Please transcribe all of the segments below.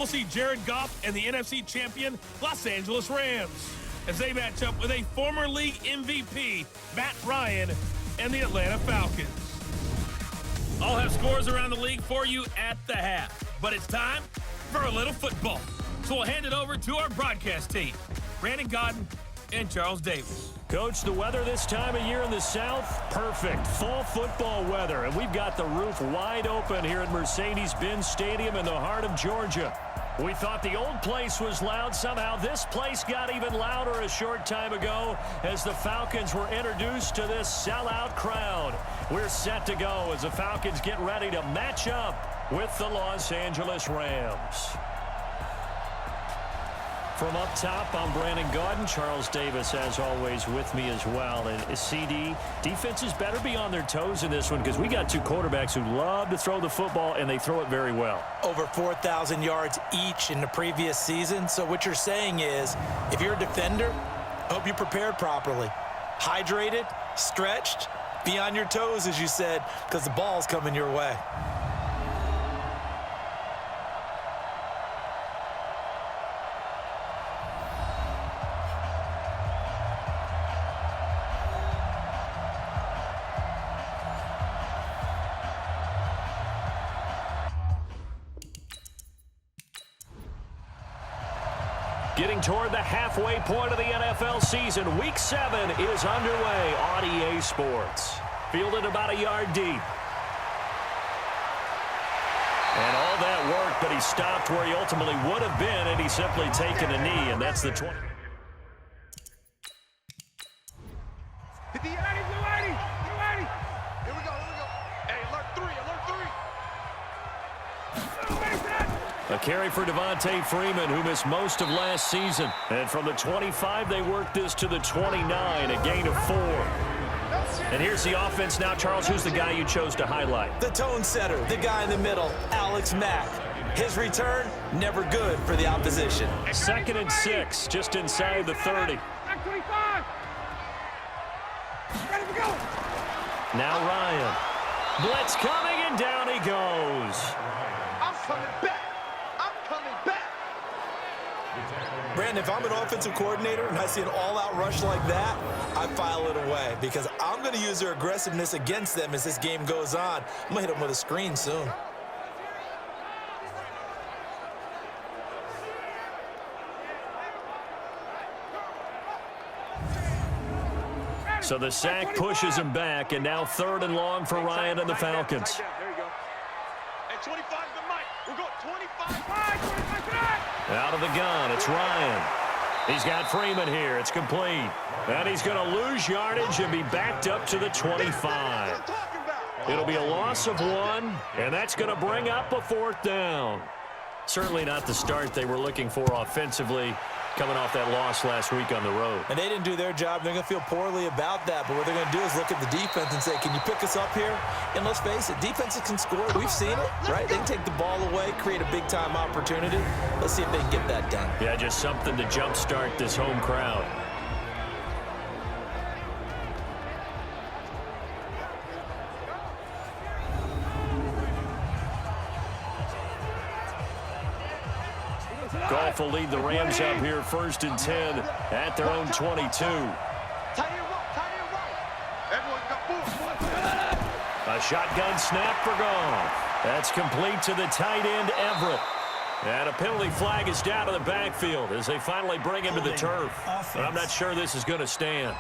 We'll see Jared Goff and the NFC champion Los Angeles Rams as they match up with a former league MVP, Matt Ryan, and the Atlanta Falcons. I'll have scores around the league for you at the half, but it's time for a little football. So we'll hand it over to our broadcast team, Brandon Godden and Charles Davis. Coach, the weather this time of year in the South, perfect. Fall football weather, and we've got the roof wide open here at Mercedes-Benz Stadium in the heart of Georgia. We thought the old place was loud. Somehow this place got even louder a short time ago as the Falcons were introduced to this sellout crowd. We're set to go as the Falcons get ready to match up with the Los Angeles Rams. From up top, I'm Brandon Godden. Charles Davis, as always, with me as well. And CD, defenses better be on their toes in this one because we got two quarterbacks who love to throw the football, and they throw it very well. Over 4,000 yards each in the previous season. So what you're saying is, if you're a defender, hope you prepared properly. Hydrated, stretched, be on your toes, as you said, because the ball's coming your way. Getting toward the halfway point of the NFL season, Week 7 is underway on EA Sports. Fielded about a yard deep. And all that work, but he stopped where he ultimately would have been, and he's simply taken a knee, and that's the 20. A carry for Devontae Freeman, who missed most of last season. And from the 25, they worked this to the 29, a gain of 4. And here's the offense now. Charles, who's the guy you chose to highlight? The tone setter, the guy in the middle, Alex Mack. His return, never good for the opposition. 2nd and 6, just inside the 30. Now Ryan. Blitz coming, and down he goes. I'm coming back. Brandon, if I'm an offensive coordinator and I see an all-out rush like that, I file it away because I'm going to use their aggressiveness against them as this game goes on. I'm going to hit them with a screen soon. So the sack pushes him back, and now 3rd and long for Ryan and the Falcons. There you go. Hey, 25 the mic. We're going 25. Out of the gun, it's Ryan. He's got Freeman here. It's complete. And he's going to lose yardage and be backed up to the 25. It'll be a loss of 1, and that's going to bring up a 4th down. Certainly not the start they were looking for offensively, coming off that loss last week on the road. And they didn't do their job. They're going to feel poorly about that. But what they're going to do is look at the defense and say, can you pick us up here? And let's face it, defenses can score. We've seen it, right? They can take the ball away, create a big-time opportunity. Let's see if they can get that done. Yeah, just something to jumpstart this home crowd. Goff will lead the Rams up here 1st and 10 at their own 22. A shotgun snap for Goff. That's complete to the tight end, Everett. And a penalty flag is down to the backfield as they finally bring him to the turf. But I'm not sure this is going to stand.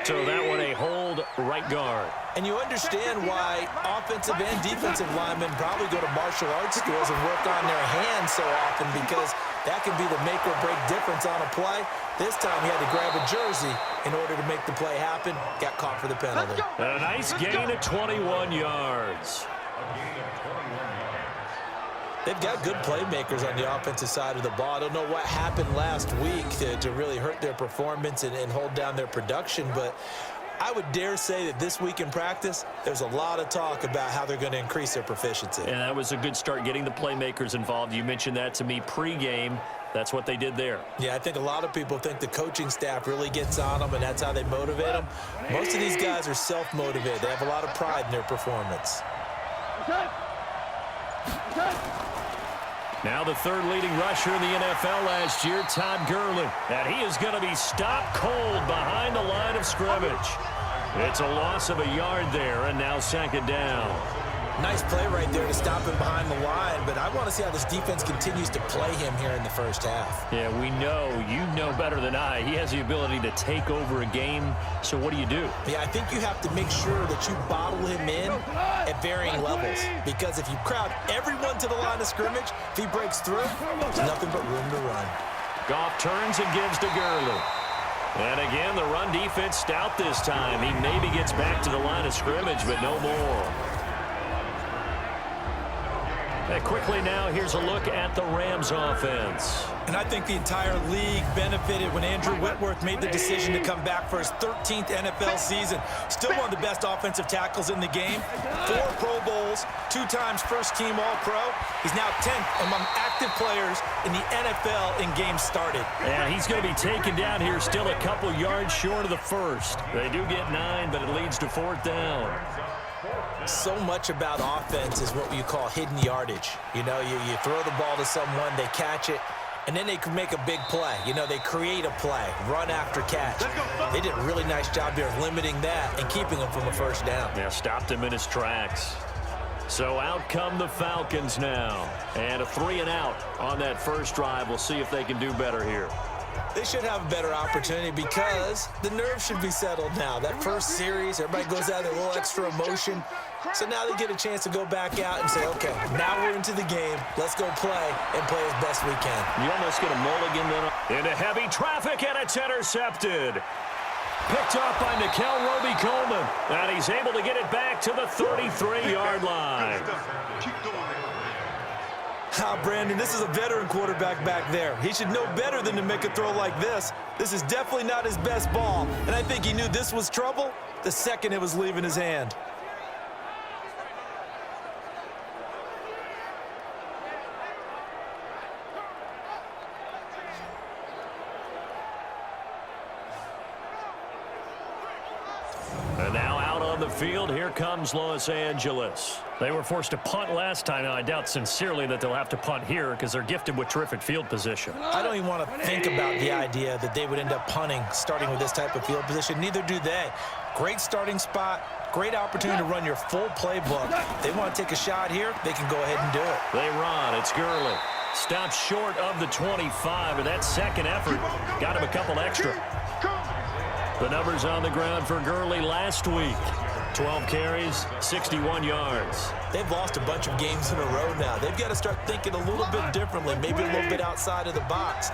So that one a hold right guard. And you understand why offensive and defensive linemen probably go to martial arts schools and work on their hands so often because that can be the make or break difference on a play. This time he had to grab a jersey in order to make the play happen. Got caught for the penalty. And a nice gain of 21 yards. They've got good playmakers on the offensive side of the ball. I don't know what happened last week to really hurt their performance and hold down their production, but I would dare say that this week in practice, there's a lot of talk about how they're going to increase their proficiency. And that was a good start, getting the playmakers involved. You mentioned that to me pregame. That's what they did there. Yeah, I think a lot of people think the coaching staff really gets on them, and that's how they motivate them. Most of these guys are self-motivated. They have a lot of pride in their performance. Now the third leading rusher in the NFL last year, Todd Gurley. And he is going to be stopped cold behind the line of scrimmage. It's a loss of a yard there, and now second down. Nice play right there to stop him behind the line, but I want to see how this defense continues to play him here in the first half. Yeah, we know. You know better than I. He has the ability to take over a game, so what do you do? Yeah, I think you have to make sure that you bottle him in at varying levels, because if you crowd everyone to the line of scrimmage, if he breaks through, there's nothing but room to run. Goff turns and gives to Gurley. And again, the run defense stout this time. He maybe gets back to the line of scrimmage, but no more. And quickly now, here's a look at the Rams offense. And I think the entire league benefited when Andrew Whitworth made the decision to come back for his 13th NFL season. Still one of the best offensive tackles in the game. 4 Pro Bowls, 2 times first-team All-Pro. He's now 10th among active players in the NFL in games started. And he's going to be taken down here still a couple yards short of the first. They do get 9, but it leads to 4th down. So much about offense is what you call hidden yardage. You know, you throw the ball to someone, they catch it, and then they can make a big play. You know, they create a play, run after catch. They did a really nice job here of limiting that and keeping him from a first down. Yeah, stopped him in his tracks. So out come the Falcons now. And a 3 and out on that first drive. We'll see if they can do better here. They should have a better opportunity because the nerves should be settled now. That first series, everybody goes out with a little extra emotion. So now they get a chance to go back out and say, okay, now we're into the game. Let's go play and play as best we can. You almost get a mulligan then. Into heavy traffic, and it's intercepted. Picked off by Nickel Roby-Coleman. And he's able to get it back to the 33-yard line. Brandon, this is a veteran quarterback back there. He should know better than to make a throw like this. This is definitely not his best ball, and I think he knew this was trouble the second it was leaving his hand. And now out on the field, here comes Los Angeles. They were forced to punt last time. Now, I doubt sincerely that they'll have to punt here because they're gifted with terrific field position. I don't even want to think about the idea that they would end up punting starting with this type of field position. Neither do they. Great starting spot, great opportunity to run your full playbook. If they want to take a shot here, they can go ahead and do it. They run. It's Gurley. Stopped short of the 25, and that second effort got him a couple extra. The numbers on the ground for Gurley last week. 12 carries, 61 yards. They've lost a bunch of games in a row now. They've got to start thinking a little bit differently, maybe a little bit outside of the box.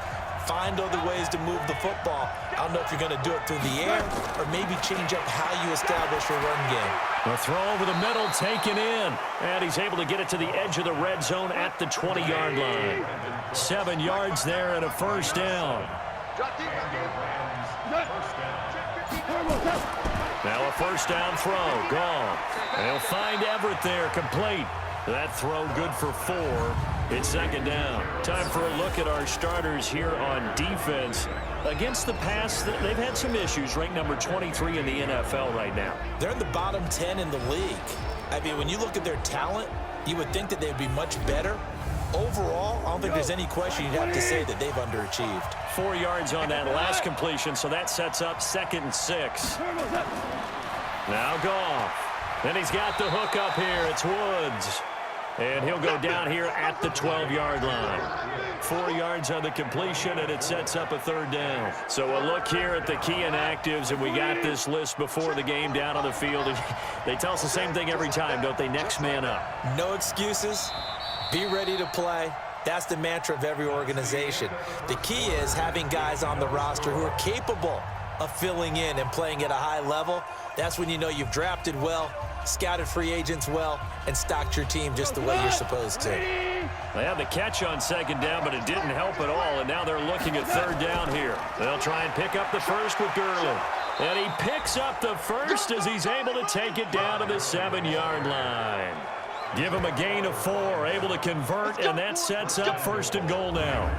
Find other ways to move the football. I don't know if you're going to do it through the air or maybe change up how you establish your run game. A throw over the middle taken in. And he's able to get it to the edge of the red zone at the 20-yard line. 7 yards there and a first down. Now a first down throw, gone. And he'll find Everett there, complete. That throw good for 4. It's second down. Time for a look at our starters here on defense. Against the pass, they've had some issues. Ranked number 23 in the NFL right now. They're in the bottom 10 in the league. I mean, when you look at their talent, you would think that they'd be much better. Overall, I don't think there's any question you'd have to say that they've underachieved. 4 yards on that last completion, so that sets up 2nd and 6. Now Goff. And he's got the hook up here. It's Woods. And he'll go down here at the 12-yard line. 4 yards on the completion, and it sets up a 3rd down. So a look here at the key inactives, and we got this list before the game down on the field. And they tell us the same thing every time, don't they? Next man up. No excuses. Be ready to play. That's the mantra of every organization. The key is having guys on the roster who are capable of filling in and playing at a high level. That's when you know you've drafted well, scouted free agents well, and stocked your team just the way you're supposed to. They had the catch on 2nd down, but it didn't help at all, and now they're looking at 3rd down here. They'll try and pick up the first with Gurley. And he picks up the first as he's able to take it down to the 7-yard line. Give him a gain of 4, able to convert, and that sets up 1st and goal now.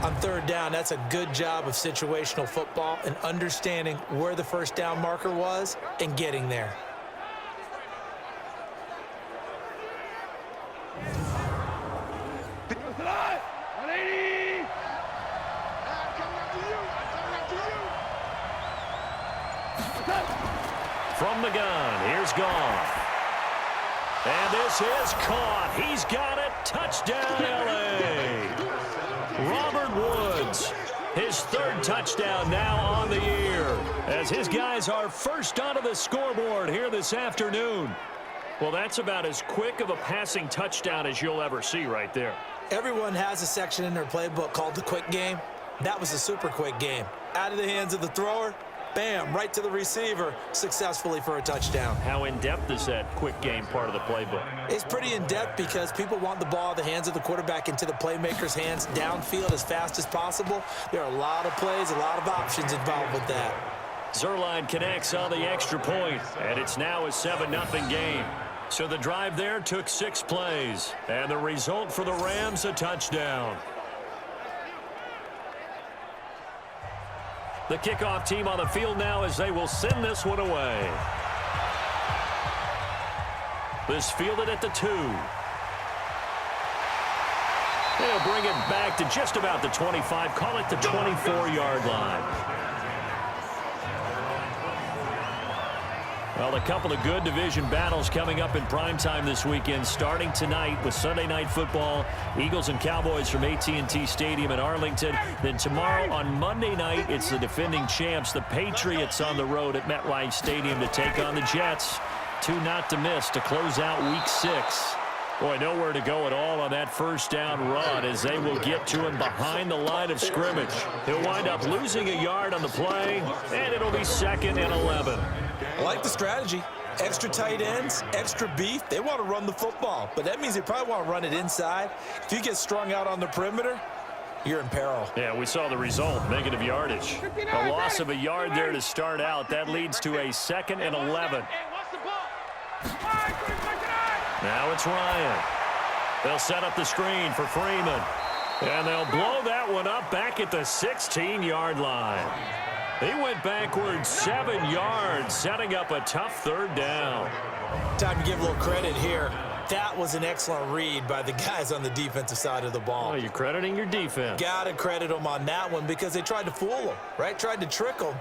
On 3rd down, that's a good job of situational football and understanding where the first down marker was and getting there. From the gun, here's Goff. And this is caught. He's got it. Touchdown, L.A. Robert Woods, his third touchdown now on the year, as his guys are first onto the scoreboard here this afternoon. Well, that's about as quick of a passing touchdown as you'll ever see right there. Everyone has a section in their playbook called the quick game. That was a super quick game. Out of the hands of the thrower, bam, right to the receiver, successfully for a touchdown. How in-depth is that quick game part of the playbook? It's pretty in-depth because people want the ball in the hands of the quarterback into the playmaker's hands downfield as fast as possible. There are a lot of plays, a lot of options involved with that. Zuerlein connects on the extra point, and it's now a 7-0 game. So the drive there took 6 plays, and the result for the Rams, a touchdown. The kickoff team on the field now as they will send this one away. This fielded at the 2. They'll bring it back to just about the 25, call it the 24-yard line. Well, a couple of good division battles coming up in primetime this weekend, starting tonight with Sunday Night Football, Eagles and Cowboys from AT&T Stadium in Arlington. Then tomorrow on Monday night, it's the defending champs, the Patriots, on the road at MetLife Stadium to take on the Jets. 2 not to miss to close out Week 6. Boy, nowhere to go at all on that first down run as they will get to him behind the line of scrimmage. He'll wind up losing a yard on the play, and it'll be 2nd and 11. I like the strategy. Extra tight ends, extra beef. They want to run the football, but that means they probably want to run it inside. If you get strung out on the perimeter, you're in peril. Yeah, we saw the result, negative yardage. A loss of a yard there to start out. That leads to a 2nd and 11. Now it's Ryan. They'll set up the screen for Freeman. And they'll blow that one up back at the 16-yard line. He went backwards 7 yards, setting up a tough 3rd down. Time to give a little credit here. That was an excellent read by the guys on the defensive side of the ball. Oh, you're crediting your defense. Got to credit them on that one because they tried to fool them, right? Tried to trick them.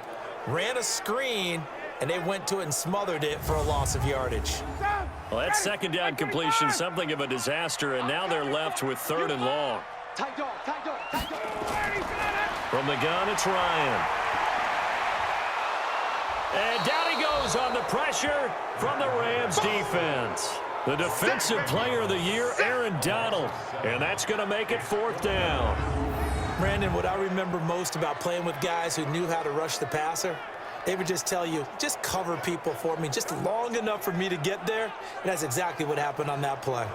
Ran a screen, and they went to it and smothered it for a loss of yardage. Well, that 2nd down completion, something of a disaster, and now they're left with 3rd and long. From the gun, it's Ryan. And down he goes on the pressure from the Rams defense. The defensive player of the year, Aaron Donald. And that's going to make it 4th down. Brandon, what I remember most about playing with guys who knew how to rush the passer, they would just tell you, just cover people for me, just long enough for me to get there. And that's exactly what happened on that play.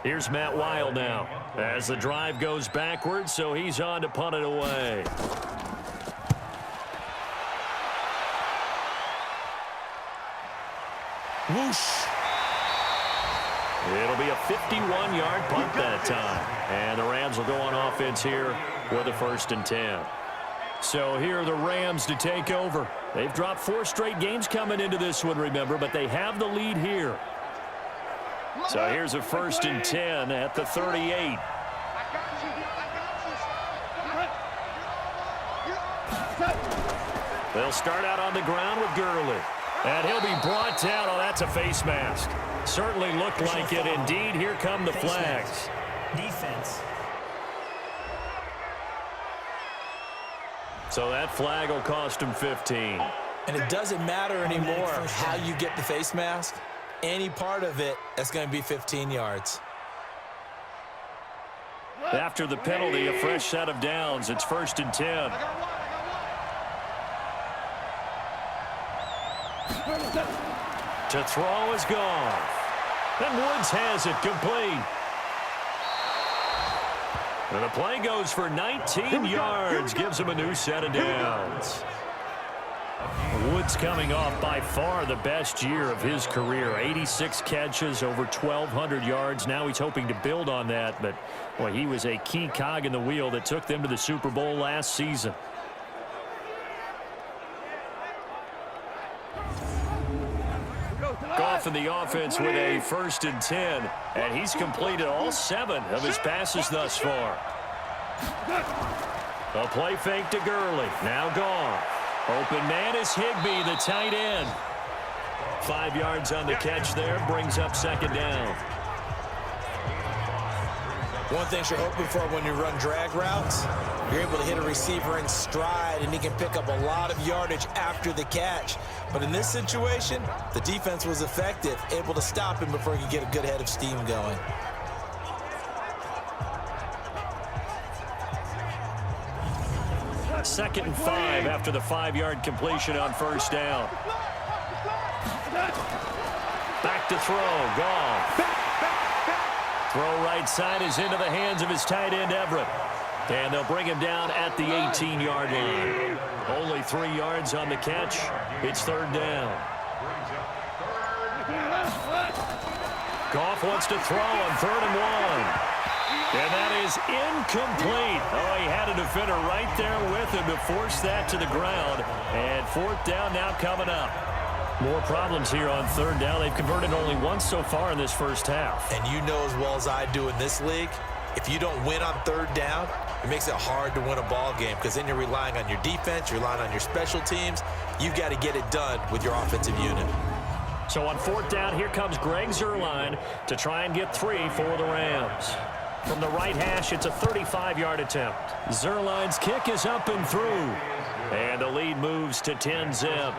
Here's Matt Weil now as the drive goes backwards, so he's on to punt it away. Whoosh. It'll be a 51-yard punt that time. And the Rams will go on offense here with a 1st and 10. So here are the Rams to take over. They've dropped 4 straight games coming into this one, remember, but they have the lead here. So here's a 1st and 10 at the 38. They'll start out on the ground with Gurley. And he'll be brought down. Oh, that's a face mask. Certainly looked like it. Indeed, here come the flags. Defense. So that flag will cost him 15. And it doesn't matter anymore how you get the face mask. Any part of it, that's going to be 15 yards. After the penalty, a fresh set of downs. It's 1st and 10. To throw is gone. And Woods has it complete. And the play goes for 19 yards. Gives him a new set of downs. Woods coming off by far the best year of his career. 86 catches, over 1,200 yards. Now he's hoping to build on that. But, boy, he was a key cog in the wheel that took them to the Super Bowl last season. in the offense with a 1st and 10. And he's completed all 7 of his passes thus far. A play fake to Gurley. Now gone. Open man is Higbee, the tight end. 5 yards on the catch there. Brings up 2nd down. One thing you're hoping for when you run drag routes, you're able to hit a receiver in stride, and he can pick up a lot of yardage after the catch. But in this situation, the defense was effective, able to stop him before he could get a good head of steam going. Second and 5 after the 5-yard completion on 1st down. Back to throw. Gone. Throw right side is into the hands of his tight end, Everett. And they'll bring him down at the 18-yard line. Only 3 yards on the catch. It's 3rd down. Goff wants to throw on 3rd and 1. And that is incomplete. Oh, he had a defender right there with him to force that to the ground. And 4th down now coming up. More problems here on 3rd down. They've converted only once so far in this first half. And you know as well as I do in this league, if you don't win on 3rd down, it makes it hard to win a ball game because then you're relying on your defense, you're relying on your special teams. You've got to get it done with your offensive unit. So on 4th down, here comes Greg Zuerlein to try and get 3 for the Rams. From the right hash, it's a 35-yard attempt. Zuerlein's kick is up and through. And the lead moves to 10-zip.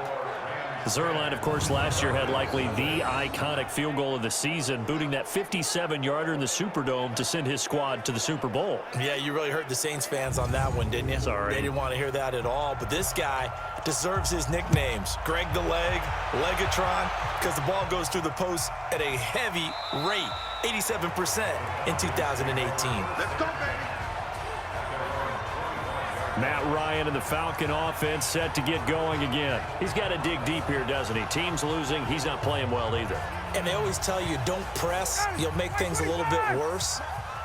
Zuerlein, of course, last year had likely the iconic field goal of the season, booting that 57-yarder in the Superdome to send his squad to the Super Bowl. Yeah, you really hurt the Saints fans on that one, didn't you? Sorry. They didn't want to hear that at all. But this guy deserves his nicknames. Greg the Leg, Legatron, because the ball goes through the post at a heavy rate, 87% in 2018. Let's go, baby. Matt Ryan and the Falcon offense set to get going again. He's got to dig deep here, doesn't he? Team's losing. He's not playing well either. And they always tell you, don't press. You'll make things a little bit worse.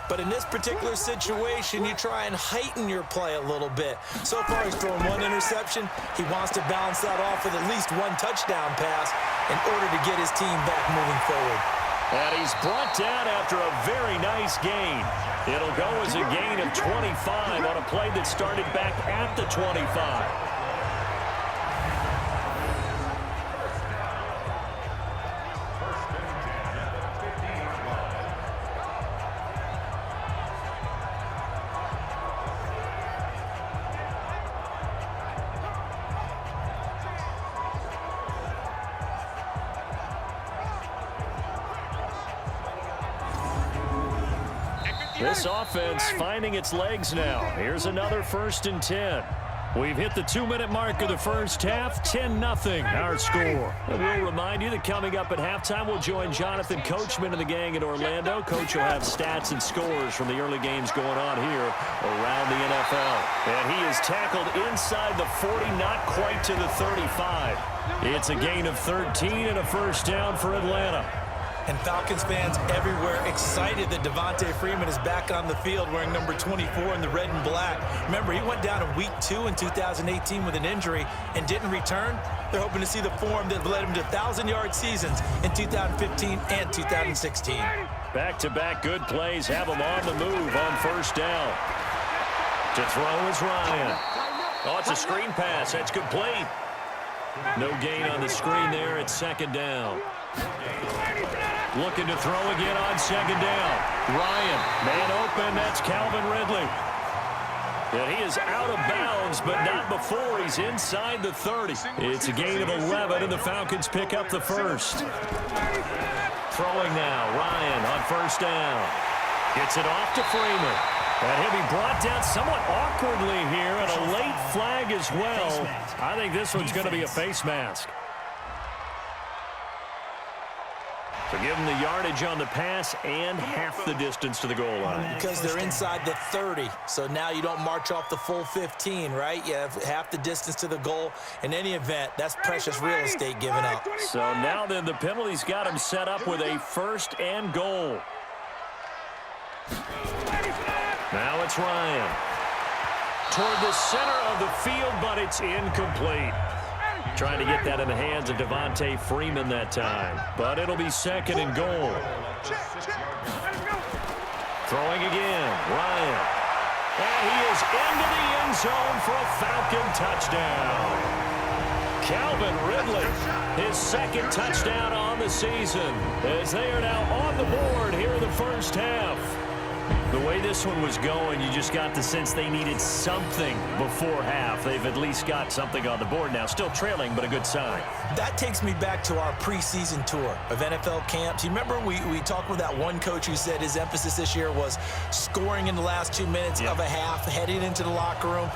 But in this particular situation, you try and heighten your play a little bit. So far, he's thrown 1 interception. He wants to balance that off with at least 1 touchdown pass in order to get his team back moving forward. And he's brought down after a very nice gain. It'll go as a gain of 25 on a play that started back at the 25. This offense finding its legs now. Here's another 1st and 10. We've hit the 2-minute mark of the first half. 10-0 our score. And we'll remind you that coming up at halftime, we'll join Jonathan Coachman and the gang in Orlando. Coach will have stats and scores from the early games going on here around the NFL. And he is tackled inside the 40, not quite to the 35. It's a gain of 13 and a 1st down for Atlanta. And Falcons fans everywhere excited that Devontae Freeman is back on the field wearing number 24 in the red and black. Remember, he went down in week 2 in 2018 with an injury and didn't return. They're hoping to see the form that led him to 1,000-yard seasons in 2015 and 2016. Back-to-back good plays have him on the move on 1st down. To throw is Ryan. Oh, it's a screen pass. That's complete. No gain on the screen there. It's 2nd down. Looking to throw again on 2nd down. Ryan, man open, that's Calvin Ridley. And he is out of bounds, but not before he's inside the 30. It's a gain of 11, and the Falcons pick up the 1st. Throwing now, Ryan on 1st down. Gets it off to Freeman. And he'll be brought down somewhat awkwardly here, and a late flag as well. I think this one's going to be a face mask. So give them the yardage on the pass and half the distance to the goal line. Because they're inside the 30, so now you don't march off the full 15, right? You have half the distance to the goal. In any event, that's precious real estate given up. So now then the penalty's got him set up with a 1st and goal. Now it's Ryan. Toward the center of the field, but it's incomplete. Trying to get that in the hands of Devontae Freeman that time. But it'll be second and goal. Throwing again, Ryan. And he is into the end zone for a Falcon touchdown. Calvin Ridley, his second touchdown on the season, as they are now on the board here in the first half. The way this one was going, you just got the sense they needed something before half. They've at least got something on the board now. Still trailing, but a good sign. That takes me back to our preseason tour of NFL camps. You remember we talked with that one coach who said his emphasis this year was scoring in the last 2 minutes of a half, heading into the locker room.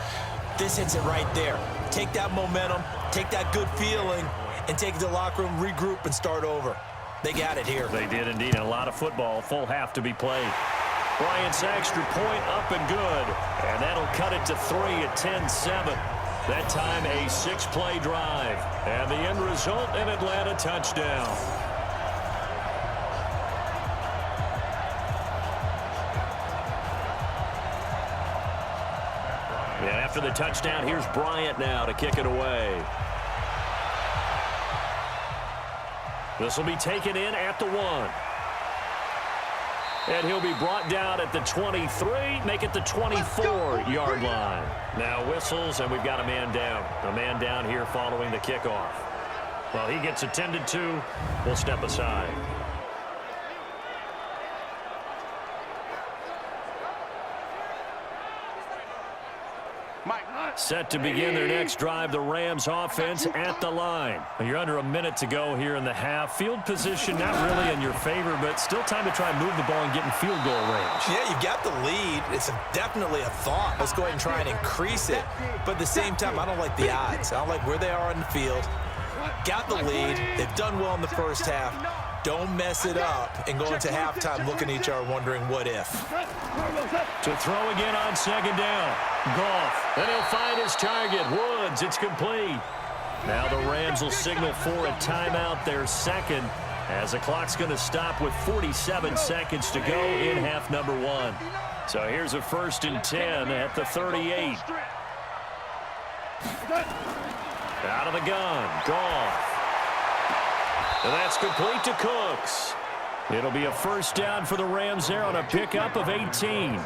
This hits it right there. Take that momentum, take that good feeling, and take it to the locker room, regroup, and start over. They got it here. They did indeed. And a lot of football, full half to be played. Bryant's extra point up and good. And that'll cut it to 3 at 10-7. That time a 6-play drive. And the end result, an Atlanta touchdown. And after the touchdown, here's Bryant now to kick it away. This will be taken in at the 1. And he'll be brought down at the 23, make it the 24-yard line. Now whistles, and we've got a man down. A man down here following the kickoff. Well, he gets attended to. We'll step aside. Set to begin their next drive, the Rams offense at the line. You're under a minute to go here in the half. Field position not really in your favor, but still time to try and move the ball and get in field goal range. Yeah, you got the lead. It's definitely a thought. Let's go ahead and try and increase it. But at the same time, I don't like the odds. I don't like where they are on the field. Got the lead. They've done well in the first half. Don't mess it up and go into halftime looking at each other wondering what if. To throw again on second down. Goff. And he'll find his target. Woods. It's complete. Now the Rams will signal for a timeout, their second, as the clock's going to stop with 47 seconds to go in half number 1. So here's a 1st and 10 at the 38. Out of the gun. Goff. And that's complete to Cooks. It'll be a first down for the Rams there on a pickup of 18.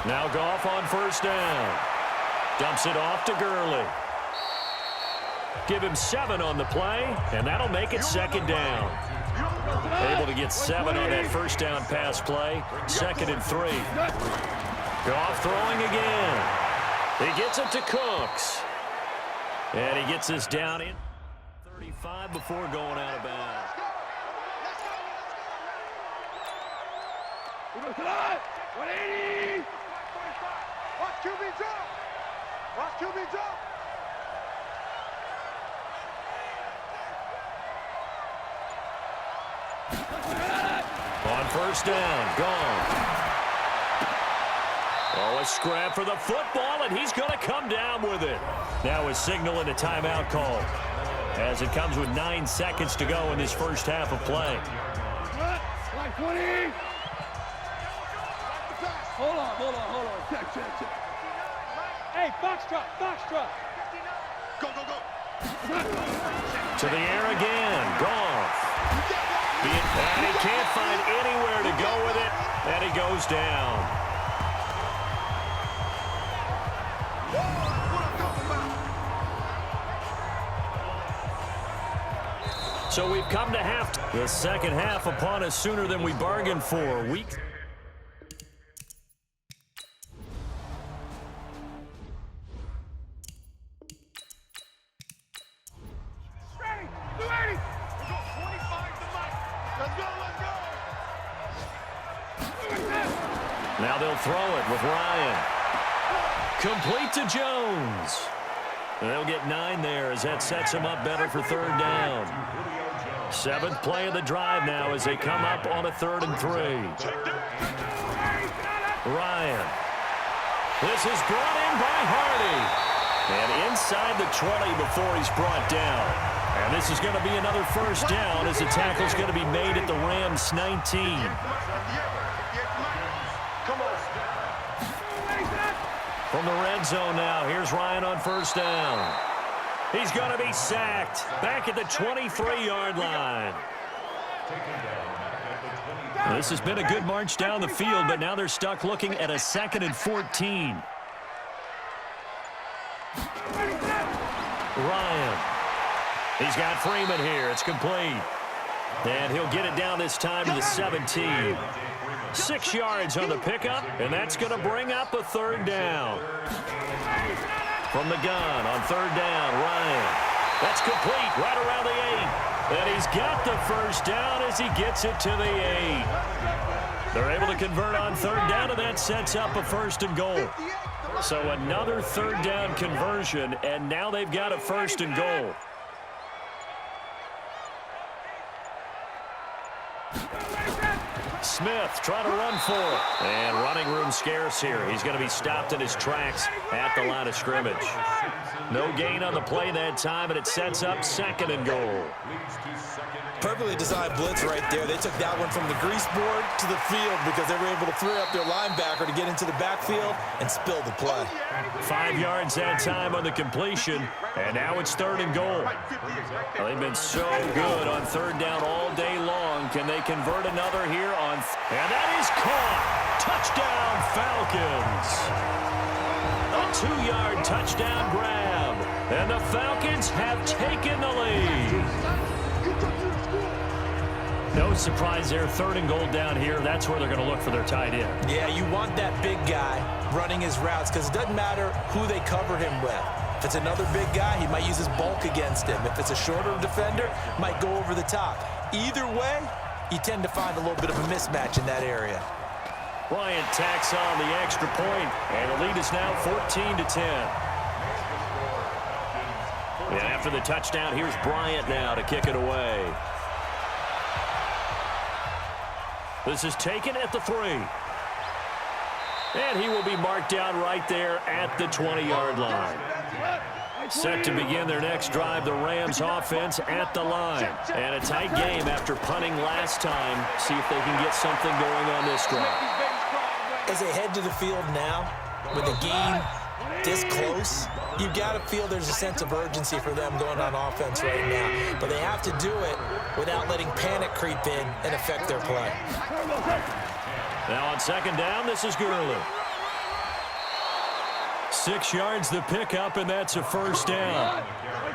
Now Goff on first down. Dumps it off to Gurley. Give him 7 on the play, and that'll make it second down. Able to get 7 on that first down pass play. 2nd and 3. Goff throwing again. He gets it to Cooks. And he gets this down in 35 before going out of bounds. Watch QB drop. Watch QB drop. On first down, gone. Oh, a scrap for the football, and he's going to come down with it. Now a signal and a timeout call, as it comes with 9 seconds to go in this first half of play. Hold on. Check. Hey, Foxtrot. Go. To the air again, Goff. And he can't find anywhere to go with it, and he goes down. So we've come to half. The second half upon us sooner than we bargained for. Weeks. Now they'll throw it with Ryan. Complete to Jones. They'll get 9 there as that sets him up better for third down. Seventh play of the drive now as they come up on a 3rd and 3. Ryan. This is brought in by Hardy. And inside the 20 before he's brought down. And this is going to be another first down as the tackle's going to be made at the Rams 19. From the red zone now, here's Ryan on first down. He's going to be sacked back at the 23-yard line. This has been a good march down the field, but now they're stuck looking at a 2nd and 14. Ryan. He's got Freeman here. It's complete. And he'll get it down this time to the 17. 6 yards on the pickup, and that's going to bring up a 3rd down. From the gun on 3rd down, Ryan. That's complete right around the 8. And he's got the first down as he gets it to the 8. They're able to convert on 3rd down, and that sets up a 1st and goal. So another 3rd down conversion, and now they've got a 1st and goal. Smith trying to run for it. And running room scarce here. He's going to be stopped in his tracks at the line of scrimmage. No gain on the play that time, and it sets up 2nd and goal. Perfectly designed blitz right there. They took that one from the grease board to the field because they were able to free up their linebacker to get into the backfield and spill the play. 5 yards that time on the completion, and now it's 3rd and goal. They've been so good on 3rd down all day long. Can they convert another here on? And that is caught. Touchdown, Falcons. A 2-yard touchdown grab, and the Falcons have taken the lead. No surprise there, 3rd and goal down here. That's where they're going to look for their tight end. Yeah, you want that big guy running his routes because it doesn't matter who they cover him with. If it's another big guy, he might use his bulk against him. If it's a shorter defender, might go over the top. Either way, you tend to find a little bit of a mismatch in that area. Bryant tacks on the extra point, and the lead is now 14-10. And after the touchdown, here's Bryant now to kick it away. This is taken at the 3. And he will be marked down right there at the 20-yard line. Set to begin their next drive, the Rams offense at the line. And a tight game after punting last time. See if they can get something going on this drive. As they head to the field now, with the game this close, you've got to feel there's a sense of urgency for them going on offense right now. But they have to do it without letting panic creep in and affect their play. Now on 2nd down, this is Gurley. 6 yards the pickup, and that's a 1st down.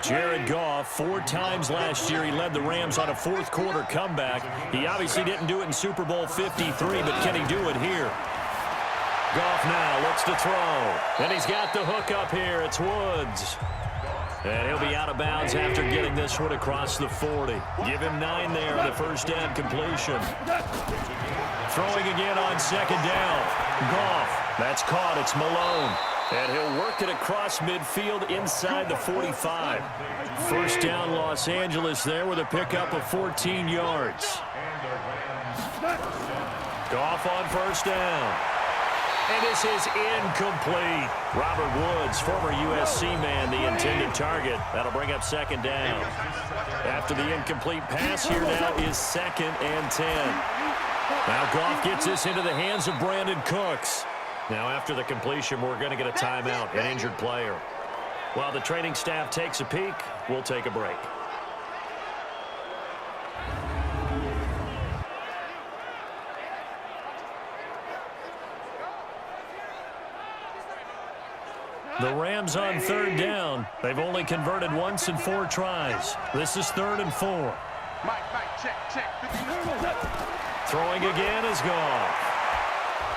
Jared Goff, 4 times last year, he led the Rams on a 4th quarter comeback. He obviously didn't do it in Super Bowl 53, but can he do it here? Goff now looks to throw. And he's got the hook up here. It's Woods. And he'll be out of bounds after getting this one across the 40. Give him 9 there on the 1st down completion. Throwing again on 2nd down. Goff. That's caught. It's Malone. And he'll work it across midfield inside the 45. 1st down Los Angeles there with a pickup of 14 yards. Goff on 1st down. And this is incomplete. Robert Woods, former USC man, the intended target. That'll bring up 2nd down. After the incomplete pass, here now is 2nd and 10. Now Goff gets this into the hands of Brandon Cooks. Now after the completion, we're going to get a timeout, an injured player. While the training staff takes a peek, we'll take a break. The Rams on 3rd down. They've only converted once in 4 tries. This is 3rd and 4. Throwing again is Goff.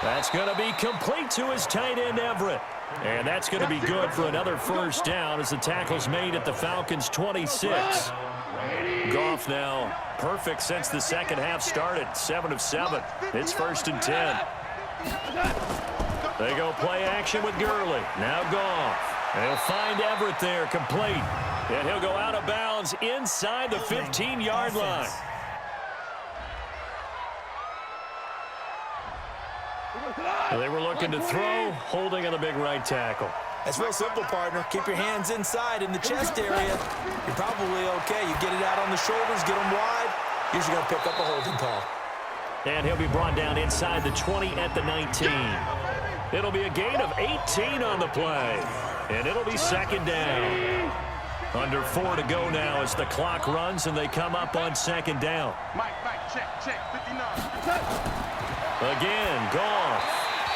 That's going to be complete to his tight end, Everett. And that's going to be good for another 1st down as the tackle's made at the Falcons' 26. Goff now perfect since the 2nd half started. 7 of 7. It's 1st and 10. They go play action with Gurley. Now Goff. They'll find Everett there, complete. And he'll go out of bounds inside the 15-yard line. They were looking to throw, holding on the big right tackle. It's real simple, partner. Keep your hands inside in the chest area. You're probably okay. You get it out on the shoulders, get them wide. Usually going to pick up a holding call. And he'll be brought down inside the 20 at the 19. It'll be a gain of 18 on the play. And it'll be second down. Under 4 to go now as the clock runs and they come up on second down. Mike, check, 59. Again, Goff.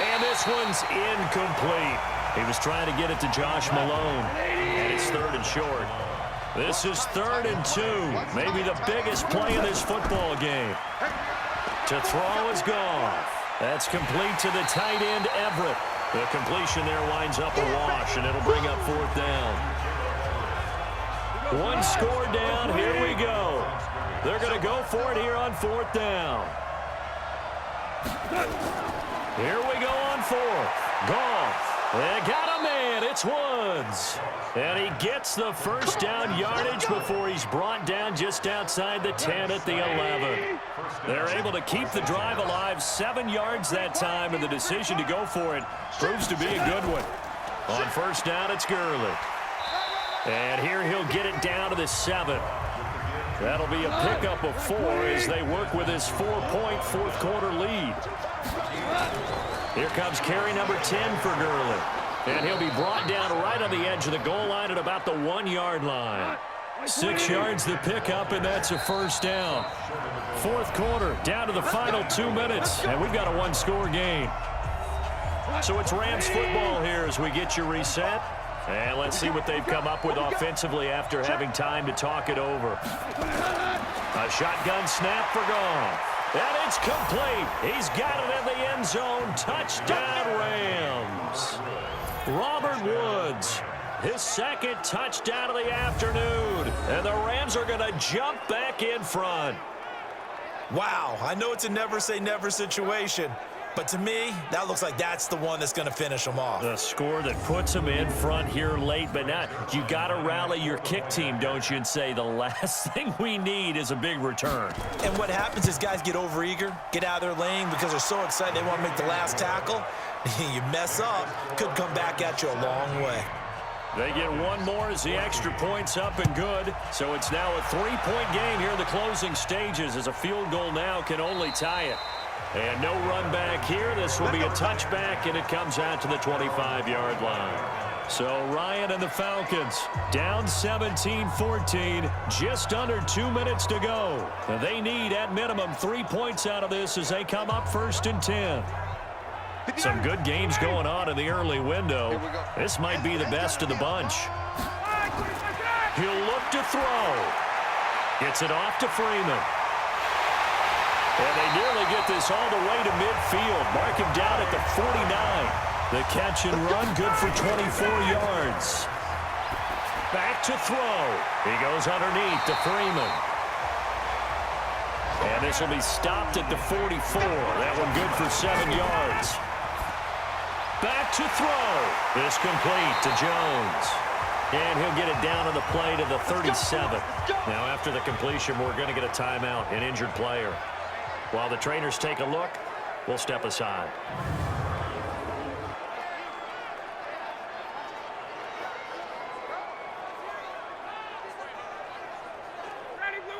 And this one's incomplete. He was trying to get it to Josh Malone. And it's 3rd and short. This is 3rd and 2. Maybe the biggest play in this football game. To throw is Goff. That's complete to the tight end, Everett. The completion there winds up a wash, and it'll bring up 4th down. One score down. Here we go. They're going to go for it here on 4th down. Here we go on 4th. Goff. They got a man. It's Woods. And he gets the first down yardage before he's brought down just outside the 10 at the 11. They're able to keep the drive alive, 7 yards that time, and the decision to go for it proves to be a good one. On 1st down, it's Gurley. And here he'll get it down to the 7. That'll be a pickup of 4 as they work with his 4-point 4th quarter lead. Here comes carry number 10 for Gurley. And he'll be brought down right on the edge of the goal line at about the 1-yard line. 6 yards the pickup, and that's a first down. 4th quarter, down to the final 2 minutes, and we've got a 1-score game. So it's Rams football here as we get you reset. And let's see what they've come up with offensively after having time to talk it over. A shotgun snap for Goff. And it's complete. He's got it in the end zone. Touchdown, Rams. Robert Woods, his 2nd touchdown of the afternoon. And the Rams are going to jump back in front. Wow, I know it's a never-say-never situation, but to me, that looks like that's the one that's going to finish them off. The score that puts them in front here late, but now you got to rally your kick team, don't you, and say the last thing we need is a big return. And what happens is guys get overeager, get out of their lane because they're so excited they want to make the last tackle. You mess up, could come back at you a long way. They get one more as the extra point's up and good. So it's now a 3-point game here in the closing stages as a field goal now can only tie it. And no run back here. This will be a touchback, and it comes out to the 25-yard line. So Ryan and the Falcons down 17-14, just under 2 minutes to go. And they need, at minimum, 3 points out of this as they come up 1st and 10. Some good games going on in the early window. This might be the best of the bunch. He'll look to throw. Gets it off to Freeman. And they nearly get this all the way to midfield. Mark him down at the 49. The catch and run, good for 24 yards. Back to throw. He goes underneath to Freeman. And this will be stopped at the 44. That one good for 7 yards. Back to throw. This complete to Jones. And he'll get it down on the play to the 37. Now after the completion, we're going to get a timeout, an injured player. While the trainers take a look, we'll step aside.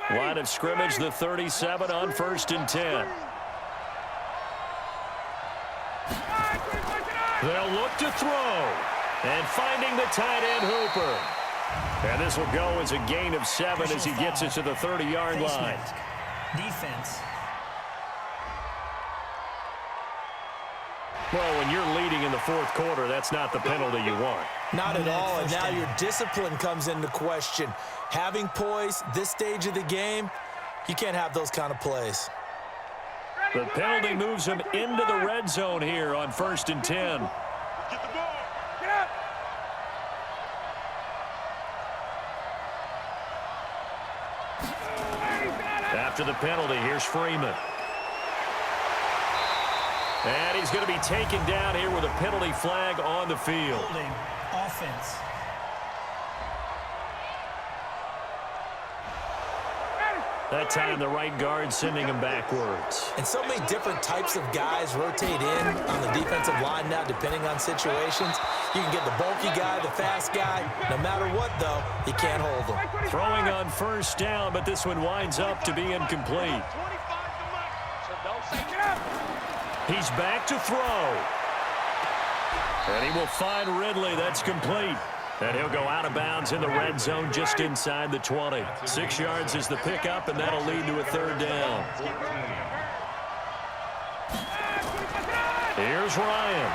Line of scrimmage, the 37 on 1st and 10. They'll look to throw. And finding the tight end, Hooper. And this will go as a gain of 7 as he gets it to the 30-yard line. Defense. Well, when you're leading in the 4th quarter, that's not the penalty you want. Not at all, and now your discipline comes into question. Having poise, this stage of the game, you can't have those kind of plays. The penalty moves him into the red zone here on 1st and 10. Get the ball. Get up. After the penalty, here's Freeman. And he's going to be taken down here with a penalty flag on the field. Holding offense. That time the right guard sending him backwards. And so many different types of guys rotate in on the defensive line now, depending on situations. You can get the bulky guy, the fast guy. No matter what, though, you can't hold them. Throwing on first down, but this one winds up to be incomplete. He's back to throw. And he will find Ridley. That's complete. And he'll go out of bounds in the red zone just inside the 20. 6 yards is the pickup, and that'll lead to a third down. Here's Ryan.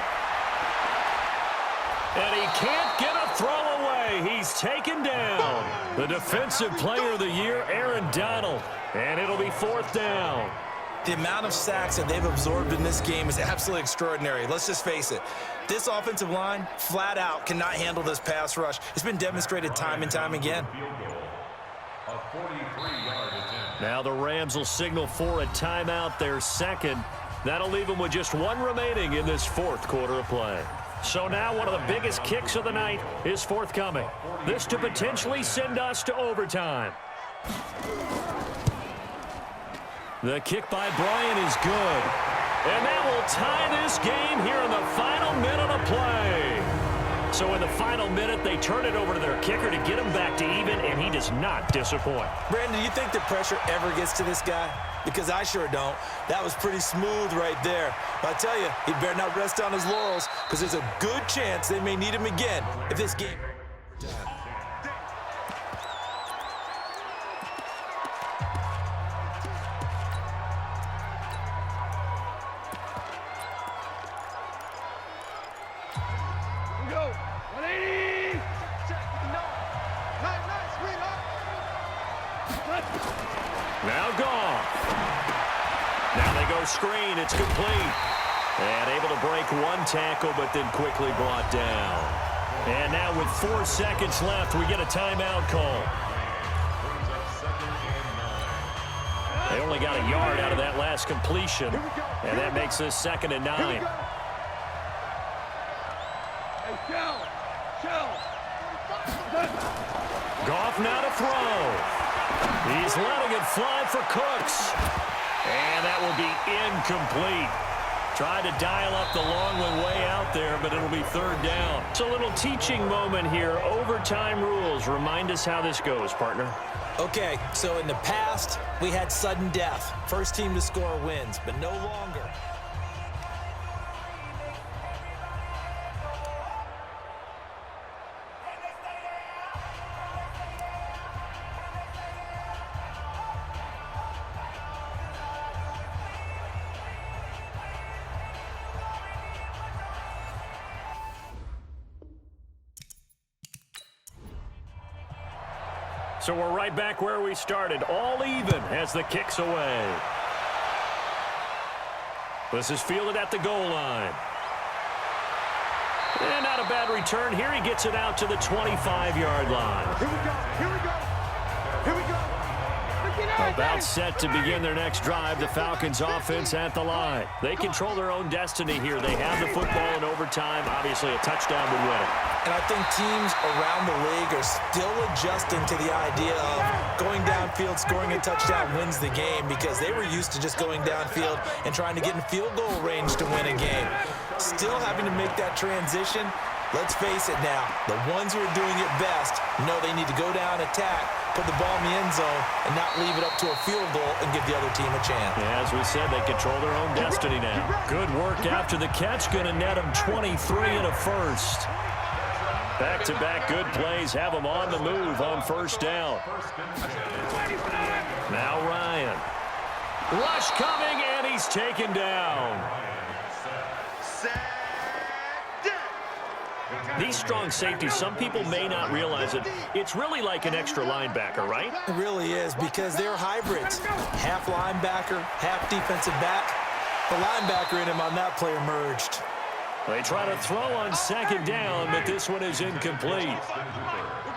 And he can't get a throw away. He's taken down. The Defensive Player of the Year, Aaron Donald. And it'll be fourth down. The amount of sacks that they've absorbed in this game is absolutely extraordinary. Let's just face it. This offensive line, flat out, cannot handle this pass rush. It's been demonstrated time and time again. Now the Rams will signal for a timeout, their second. That'll leave them with just one remaining in this fourth quarter of play. So now one of the biggest kicks of the night is forthcoming. This to potentially send us to overtime. The kick by Bryant is good. And that will tie this game here in the final minute of play. So in the final minute, they turn it over to their kicker to get him back to even, and he does not disappoint. Brandon, do you think the pressure ever gets to this guy? Because I sure don't. That was pretty smooth right there. But I tell you, he better not rest on his laurels, because there's a good chance they may need him again if this game... Now gone. Now they go screen. It's complete. And able to break one tackle, but then quickly brought down. And now with 4 seconds left, we get a timeout call. They only got a yard out of that last completion. And that makes this 2nd and 9. Goff now to throw. He's letting it fly for Cooks. And that will be incomplete. Tried to dial up the long one way out there, but it'll be third down. It's a little teaching moment here. Overtime rules. Remind us how this goes, partner. Okay, so in the past, we had sudden death. First team to score wins, but no longer. So we're right back where we started, all even as the kick's away. This is fielded at the goal line. And not a bad return here. He gets it out to the 25-yard line. Here we go. Here we go. Here we go. About set to begin their next drive, the Falcons offense at the line. They control their own destiny here. They have the football in overtime. Obviously, a touchdown would win it. And I think teams around the league are still adjusting to the idea of going downfield, scoring a touchdown wins the game, because they were used to just going downfield and trying to get in field goal range to win a game. Still having to make that transition. Let's face it now, the ones who are doing it best know they need to go down, attack, put the ball in the end zone, and not leave it up to a field goal and give the other team a chance. Yeah, as we said, they control their own destiny now. Good work after the catch. Going to net them 23 and a first. Back-to-back good plays have them on the move on first down. Now Ryan. Rush coming, and he's taken down. These strong safeties, some people may not realize it. It's really like an extra linebacker, right? It really is, because they're hybrids. Half linebacker, half defensive back. The linebacker in him on that play emerged. They try to throw on second down, but this one is incomplete.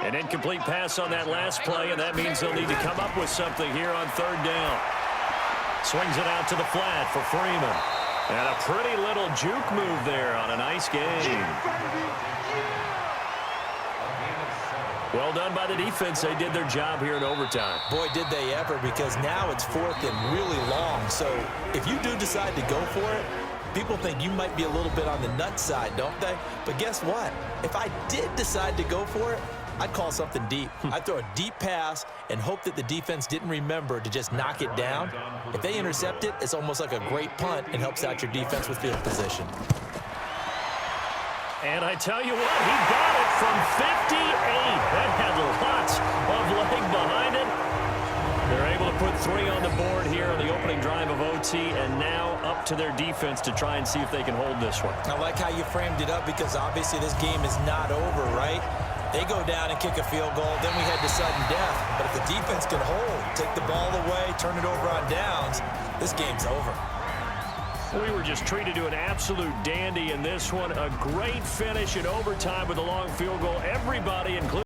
An incomplete pass on that last play, and that means they'll need to come up with something here on third down. Swings it out to the flat for Freeman. And a pretty little juke move there on a nice game. Well done by the defense. They did their job here in overtime. Boy, did they ever, because now it's 4th and really long. So if you do decide to go for it, people think you might be a little bit on the nut side, don't they? But guess what? If I did decide to go for it, I'd call something deep. I'd throw a deep pass and hope that the defense didn't remember to just knock it down. If they intercept it, it's almost like a great punt and helps out your defense with field position. And I tell you what, he got it from 58. That had lots of leg behind it. They're able to put 3 on the board here on the opening drive of OT, and now up to their defense to try and see if they can hold this one. I like how you framed it up, because obviously this game is not over, right? They go down and kick a field goal, then we head to sudden death. But if the defense can hold, take the ball away, turn it over on downs, this game's over. We were just treated to an absolute dandy in this one. A great finish in overtime with a long field goal. Everybody, including